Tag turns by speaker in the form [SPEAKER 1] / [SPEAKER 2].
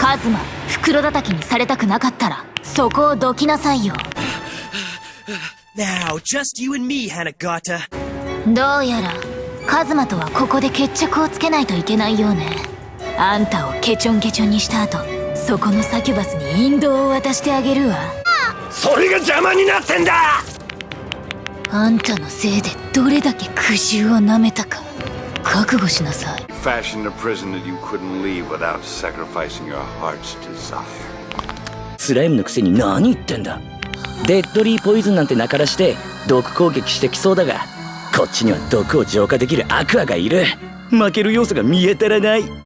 [SPEAKER 1] カズマ、袋叩きにされたくなかったらそこをどきなさいよ。
[SPEAKER 2] Now, just you and me, Hanagata.
[SPEAKER 1] どうやらカズマとはここで決着をつけないといけないようね。あんたをケチョンケチョンにした後、そこのサキュバスに引導を渡してあげるわ。
[SPEAKER 2] それが邪魔になってんだ。
[SPEAKER 1] あんたのせいでどれだけ苦渋を舐めたか覚悟しなさい。
[SPEAKER 3] Fashioned a prison that you couldn't leave without sacrificing your heart's desire.
[SPEAKER 4] スライムのくせに何言ってんだ。デッドリーポイズンなんて名からして毒攻撃してきそうだが、こっちには毒を浄化できるアクアがいる。負ける要素が見えたらない。